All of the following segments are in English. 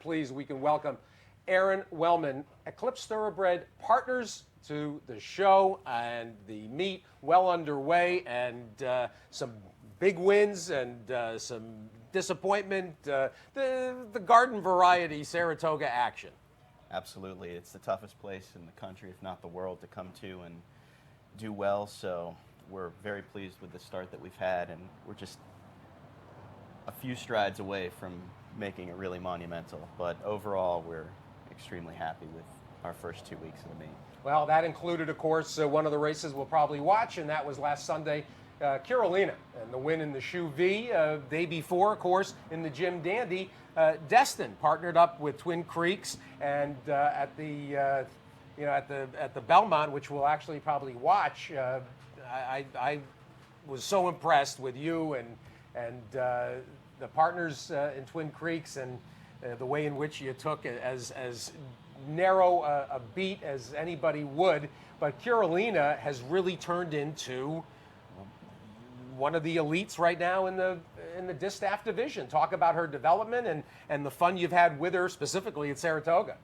Please, we can welcome Aron Wellman, Eclipse Thoroughbred partners to the show, and the meet well underway, and some big wins and some disappointment, the garden variety Saratoga action. Absolutely. It's the toughest place in the country, if not the world, to come to and do well. So we're very pleased with the start that we've had, and we're just a few strides away from making it really monumental. But overall, we're extremely happy with our first 2 weeks of the meet. Well, that included, of course, one of the races we'll probably watch, and that was last Sunday, Carolina, and the win in the Shoe V. Day before, of course, in the Jim Dandy, Destin partnered up with Twin Creeks, and at the Belmont, which we'll actually probably watch. I was so impressed with you and the partners in Twin Creeks, and the way in which you took as narrow a beat as anybody would. But Carolina has really turned into one of the elites right now in the distaff division. Talk about her development and the fun you've had with her, specifically at Saratoga.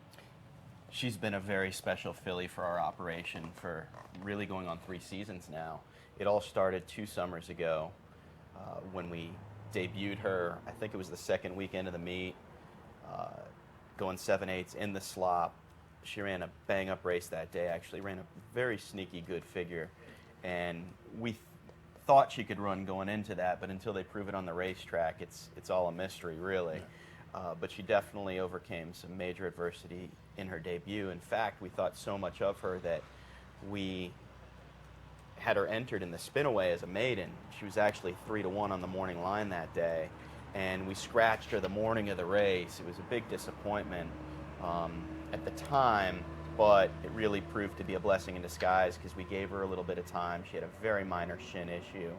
She's been a very special filly for our operation for really going on 3 seasons now. It all started 2 summers ago when we debuted her. I think it was the second weekend of the meet, going 7/8 in the slop. She ran a bang-up race that day, actually ran a very sneaky good figure, and we thought she could run going into that, but until they prove it on the racetrack, it's all a mystery, really. But she definitely overcame some major adversity in her debut. In fact, we thought so much of her that we had her entered in the spin-away as a maiden. She was actually 3-1 on the morning line that day, and we scratched her the morning of the race. It was a big disappointment at the time, but it really proved to be a blessing in disguise because we gave her a little bit of time. She had a very minor shin issue,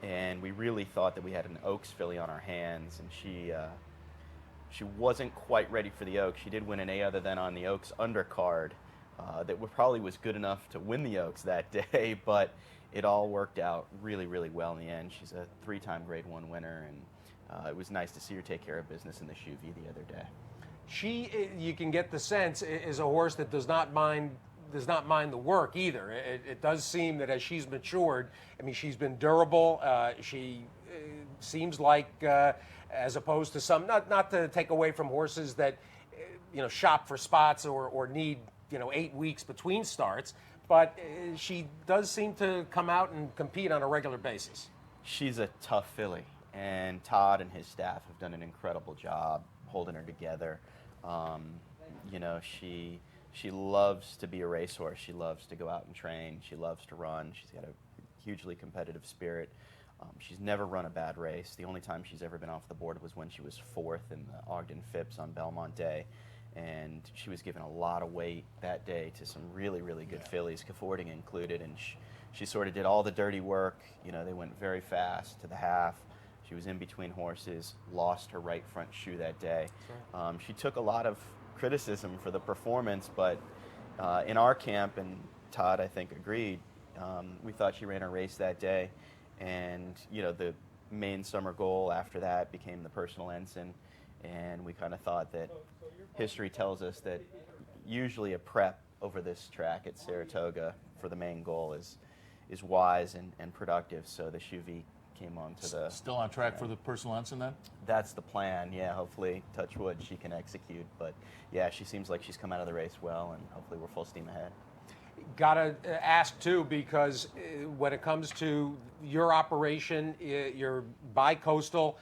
and we really thought that we had an Oaks filly on our hands, and she wasn't quite ready for the Oaks. She did win an A other than on the Oaks undercard that probably was good enough to win the Oaks that day, but it all worked out really, really well in the end. She's a 3-time Grade 1 winner, and it was nice to see her take care of business in the Shoe V the other day. She, you can get the sense, is a horse that does not mind the work either. It does seem that as she's matured, I mean, she's been durable. She seems like, as opposed to some, not to take away from horses that, shop for spots or need, 8 weeks between starts, but she does seem to come out and compete on a regular basis. She's a tough filly, and Todd and his staff have done an incredible job holding her together. She loves to be a racehorse. She loves to go out and train. She loves to run. She's got a hugely competitive spirit. She's never run a bad race. The only time she's ever been off the board was when she was 4th in the Ogden Phipps on Belmont Day, and she was given a lot of weight that day to some really, really good fillies, Caffording included, and she sort of did all the dirty work. They went very fast to the half. She was in between horses, lost her right front shoe that day. She took a lot of criticism for the performance, but in our camp, and Todd, I think, agreed, we thought she ran a race that day, and the main summer goal after that became the personal ensign, and we kind of thought that history tells us that usually a prep over this track at Saratoga for the main goal is wise and productive, so the Shoe V came on to the... Still on track for the personal ensign then? That's the plan, yeah. Hopefully, touch wood, she can execute. But yeah, she seems like she's come out of the race well, and hopefully we're full steam ahead. Gotta ask too, because when it comes to your operation, you're bi-coastal.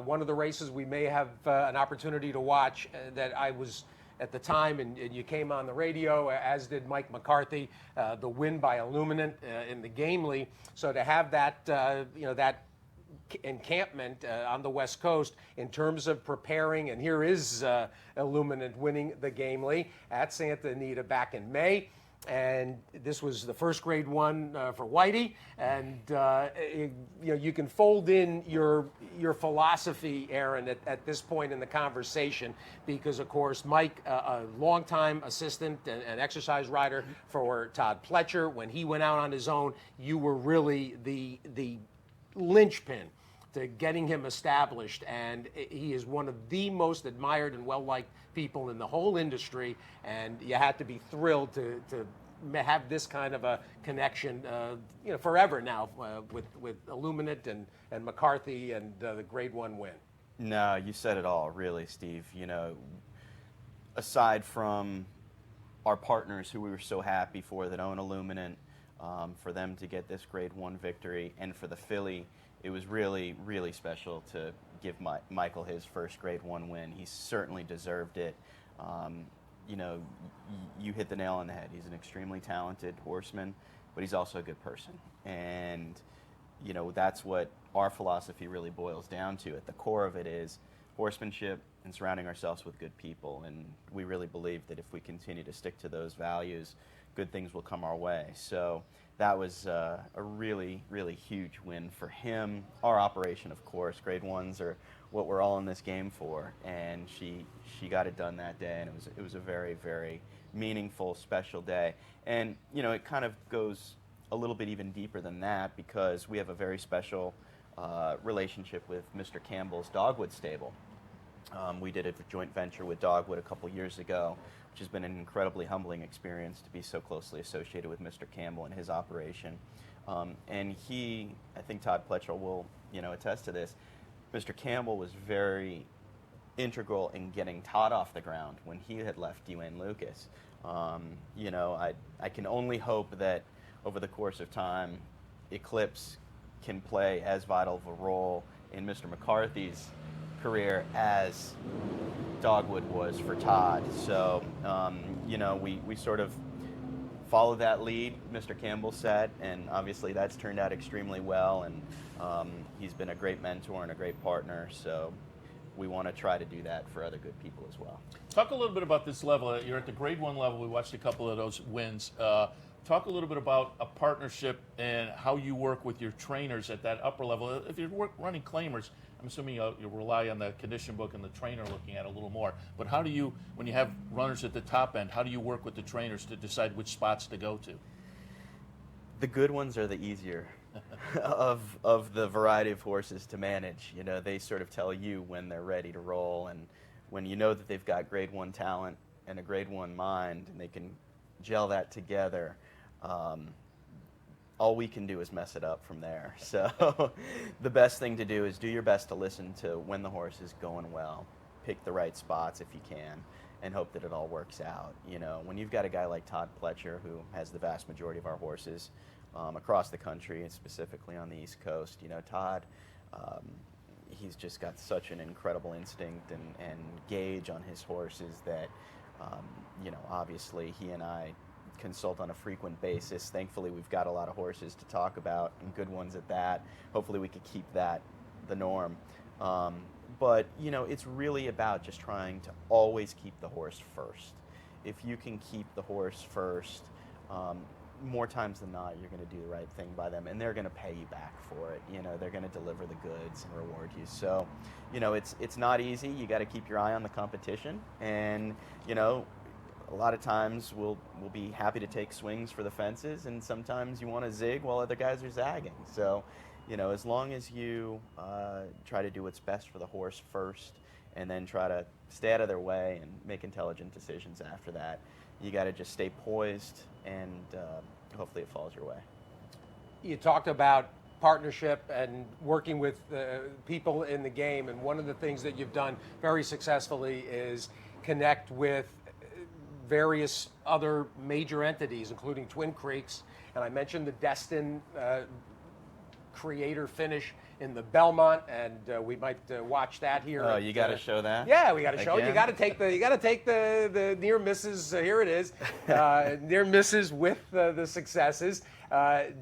One of the races we may have an opportunity to watch that I was at the time, and you came on the radio, as did Mike McCarthy, the win by Illuminant in the Gamely. So to have that, that encampment on the West Coast in terms of preparing, and here is Illuminant winning the Gamely at Santa Anita back in May. And this was the first Grade 1 for Whitey, and you can fold in your philosophy, Aron, at this point in the conversation, because of course Mike, a longtime assistant and exercise rider for Todd Pletcher, when he went out on his own, you were really the linchpin to getting him established, and he is one of the most admired and well-liked people in the whole industry, and you had to be thrilled to have this kind of a connection, forever now with Illuminate and McCarthy and the Grade 1 win. No, you said it all, really, Steve. Aside from our partners who we were so happy for that own Illuminant, for them to get this Grade 1 victory, and for the filly, it was really, really special to give Michael his first Grade 1 win. He certainly deserved it. You hit the nail on the head. He's an extremely talented horseman, but he's also a good person. And, that's what our philosophy really boils down to. At the core of it is horsemanship and surrounding ourselves with good people. And we really believe that if we continue to stick to those values, good things will come our way. So that was a really, really huge win for him. Our operation, of course, Grade 1s are what we're all in this game for, and she got it done that day, and it was a very, very meaningful, special day. And it kind of goes a little bit even deeper than that, because we have a very special relationship with Mr. Campbell's Dogwood stable. We did a joint venture with Dogwood a couple years ago, which has been an incredibly humbling experience to be so closely associated with Mr. Campbell and his operation. And I think Todd Pletcher will attest to this, Mr. Campbell was very integral in getting Todd off the ground when he had left Dwayne Lucas. I can only hope that over the course of time, Eclipse can play as vital of a role in Mr. McCarthy's career as Dogwood was for Todd. So, we sort of followed that lead Mr. Campbell set, and obviously that's turned out extremely well, and he's been a great mentor and a great partner, so we want to try to do that for other good people as well. Talk a little bit about this level. You're at the Grade 1 level. We watched a couple of those wins. Talk a little bit about a partnership and how you work with your trainers at that upper level. If you're running claimers, I'm assuming you rely on the condition book and the trainer looking at it a little more. But how do you, when you have runners at the top end, how do you work with the trainers to decide which spots to go to? The good ones are the easier of the variety of horses to manage. They sort of tell you when they're ready to roll, and when you know that they've got Grade 1 talent and a Grade 1 mind, and they can gel that together. All we can do is mess it up from there. So the best thing to do is do your best to listen to when the horse is going well, pick the right spots if you can, and hope that it all works out. When you've got a guy like Todd Pletcher, who has the vast majority of our horses across the country, and specifically on the East Coast, Todd, he's just got such an incredible instinct and gauge on his horses that, obviously he and I consult on a frequent basis. Thankfully, we've got a lot of horses to talk about, and good ones at that. Hopefully we could keep that the norm. But, it's really about just trying to always keep the horse first. If you can keep the horse first, more times than not, you're going to do the right thing by them, and they're going to pay you back for it. They're going to deliver the goods and reward you. So, it's not easy. You got to keep your eye on the competition, and, a lot of times we'll be happy to take swings for the fences, and sometimes you want to zig while other guys are zagging. So, as long as you try to do what's best for the horse first, and then try to stay out of their way and make intelligent decisions after that, you got to just stay poised, and hopefully it falls your way. You talked about partnership and working with people in the game, and one of the things that you've done very successfully is connect with various other major entities, including Twin Creeks, and I mentioned the Destin creator finish in the Belmont, and we might watch that here. Oh, you got to show that. Yeah, we got to show it. Again? You got to take the near misses. Here it is, near misses with the successes.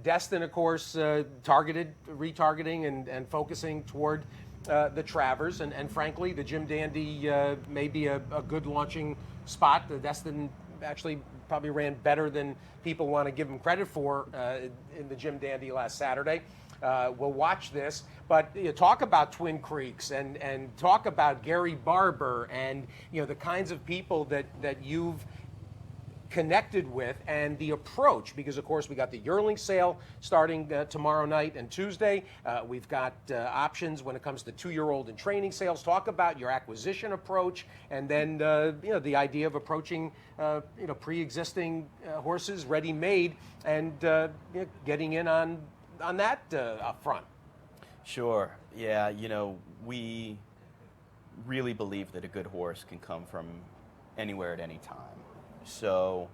Destin, of course, retargeting and focusing toward the Travers, and frankly, the Jim Dandy may be a good launching spot. The Destin actually probably ran better than people want to give him credit for in the Jim Dandy last Saturday. We'll watch this, but talk about Twin Creeks and talk about Gary Barber and the kinds of people that you've connected with, and the approach, because of course we got the yearling sale starting tomorrow night and Tuesday. We've got options when it comes to 2-year-old and training sales. Talk about your acquisition approach, and then the idea of approaching pre-existing horses ready-made and getting in on that up front. Sure. Yeah, we really believe that a good horse can come from anywhere at any time. So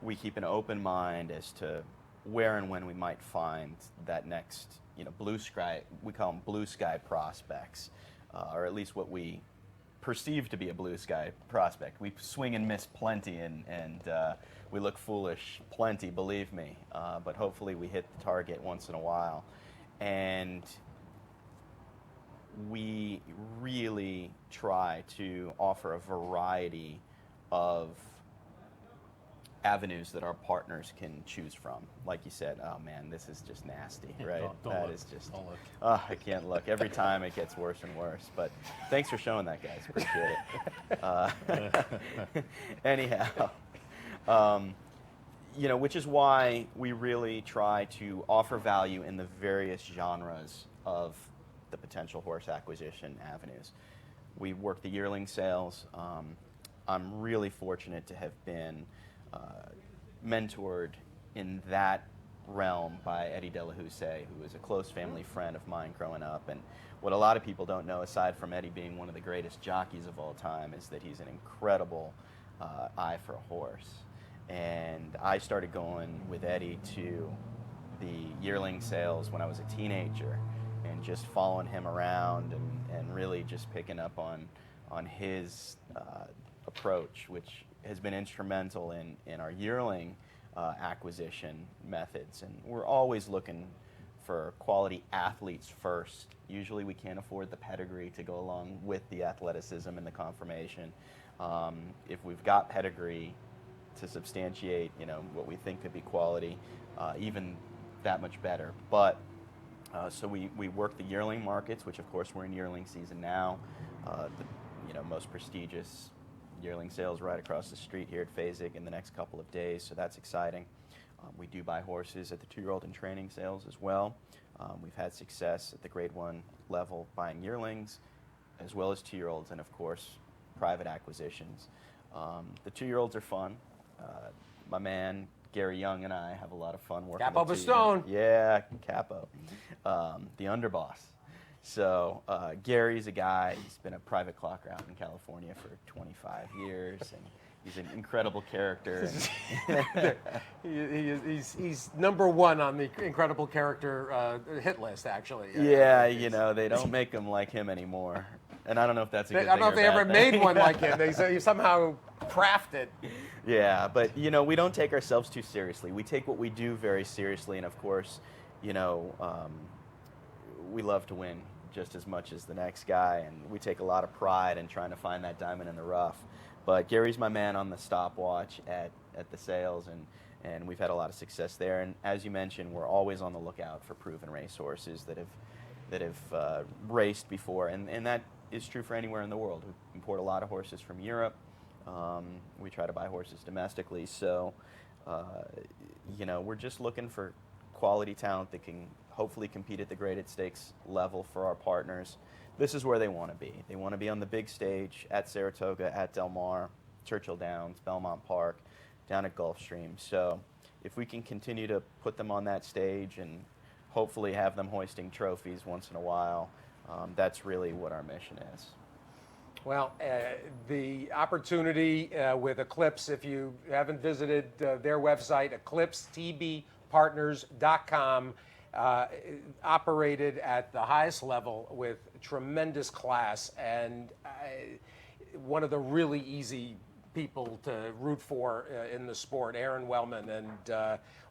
we keep an open mind as to where and when we might find that next, blue sky, we call them blue sky prospects, or at least what we perceive to be a blue sky prospect. We swing and miss plenty, and we look foolish plenty, believe me, but hopefully we hit the target once in a while. And we really try to offer a variety of avenues that our partners can choose from. Like you said, oh man, this is just nasty, right? Don't Is just, don't look. I can't look. Every time it gets worse and worse. But thanks for showing that, guys. Appreciate it. Anyhow, which is why we really try to offer value in the various genres of the potential horse acquisition avenues. We work the yearling sales. I'm really fortunate to have been mentored in that realm by Eddie Delahousse, who was a close family friend of mine growing up. And what a lot of people don't know, aside from Eddie being one of the greatest jockeys of all time, is that he's an incredible eye for a horse. And I started going with Eddie to the yearling sales when I was a teenager, and just following him around and really just picking up on his approach, which has been instrumental in our yearling acquisition methods. And we're always looking for quality athletes first. Usually we can't afford the pedigree to go along with the athleticism and the conformation. If we've got pedigree to substantiate, what we think could be quality, even that much better. But so we work the yearling markets, which of course we're in yearling season now. The most prestigious yearling sales right across the street here at Fasig in the next couple of days, so that's exciting. We do buy horses at the 2-year-old and training sales as well. We've had success at the grade 1 level buying yearlings, as well as 2-year-olds, and of course private acquisitions. The 2-year-olds are fun. My man Gary Young and I have a lot of fun working. Capo with Bastone. Yeah, Capo, the underboss. So Gary's a guy, he's been a private clocker out in California for 25 years, and he's an incredible character. He's number one on the incredible character hit list, actually. Yeah, they don't make him like him anymore. And I don't know if that's a good thing. I don't know or if they a bad ever thing. made one like him. They somehow crafted. Yeah, but we don't take ourselves too seriously. We take what we do very seriously, and of course, we love to win just as much as the next guy, and we take a lot of pride in trying to find that diamond in the rough. But Gary's my man on the stopwatch at the sales, and we've had a lot of success there. And as you mentioned, we're always on the lookout for proven racehorses that have raced before, and that is true for anywhere in the world. We import a lot of horses from Europe. We try to buy horses domestically, so we're just looking for quality talent that can hopefully compete at the graded stakes level for our partners. This is where they want to be. They want to be on the big stage at Saratoga, at Del Mar, Churchill Downs, Belmont Park, down at Gulfstream. So if we can continue to put them on that stage and hopefully have them hoisting trophies once in a while, that's really what our mission is. Well, the opportunity with Eclipse, if you haven't visited their website, eclipsetbpartners.com, operated at the highest level with tremendous class, and one of the really easy people to root for in the sport, Aron Wellman. And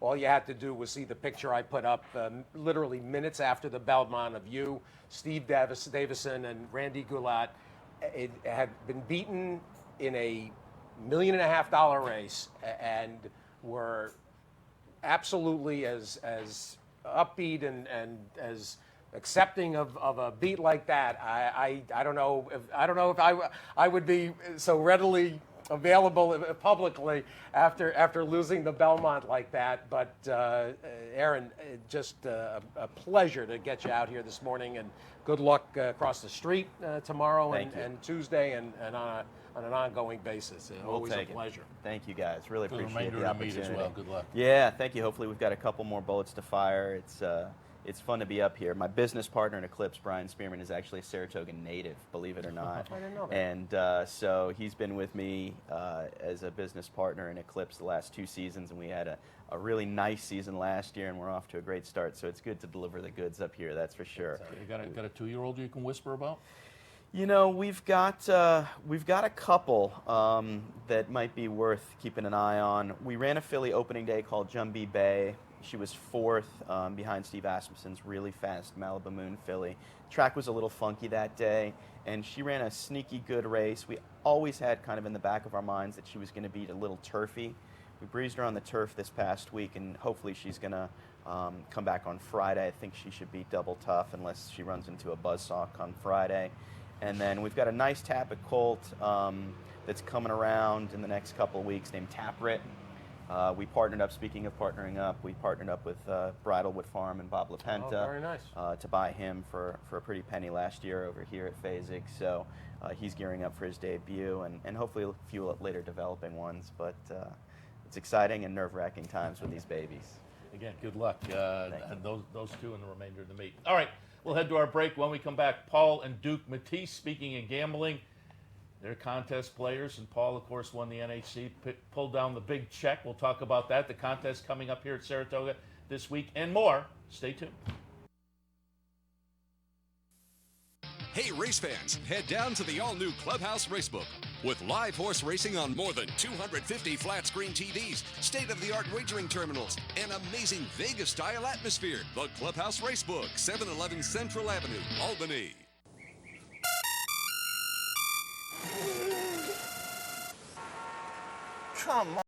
all you had to do was see the picture I put up literally minutes after the Belmont of you, Steve Davison, and Randy Goulat. It had been beaten in a $1.5 million race, and were absolutely as upbeat and as accepting of a beat like that. I don't know if I would be so readily available publicly after losing the Belmont like that. But Aron, just a pleasure to get you out here this morning, and good luck across the street tomorrow and Tuesday and on an ongoing basis. Always a pleasure. Thank you, guys. Really For the appreciate remainder the of the meet opportunity. as well. Good luck. Yeah, thank you. Hopefully we've got a couple more bullets to fire. It's fun to be up here. My business partner in Eclipse, Brian Spearman, is actually a Saratoga native, believe it or not. I didn't know that. And so he's been with me as a business partner in Eclipse the last 2 seasons, and we had a really nice season last year, and we're off to a great start. So it's good to deliver the goods up here, that's for sure. You got a 2-year-old you can whisper about? You know, we've got a couple that might be worth keeping an eye on. We ran a filly opening day called Jumbie Bay. She was 4th behind Steve Asmussen's really fast Malibu Moon filly. Track was a little funky that day, and she ran a sneaky good race. We always had kind of in the back of our minds that she was going to be a little turfy. We breezed her on the turf this past week, and hopefully she's going to come back on Friday. I think she should be double tough unless she runs into a buzzsaw on Friday. And then we've got a nice Tapit colt that's coming around in the next couple of weeks named Taprit. We partnered up, speaking of partnering up, we partnered up with Bridlewood Farm and Bob LaPenta. Oh, very nice. To buy him for a pretty penny last year over here at Fasig. So he's gearing up for his debut, and hopefully a few later developing ones. But it's exciting and nerve-wracking times with these babies. Again, good luck. And those two in the remainder of the meet. All right, we'll head to our break. When we come back, Paul and Duke Matisse, speaking in gambling. They're contest players, and Paul, of course, won the NHC, pulled down the big check. We'll talk about that. The contest coming up here at Saratoga this week and more. Stay tuned. Hey, race fans, head down to the all-new Clubhouse Racebook. With live horse racing on more than 250 flat-screen TVs, state-of-the-art wagering terminals, and amazing Vegas-style atmosphere. The Clubhouse Racebook, 711 Central Avenue, Albany. Come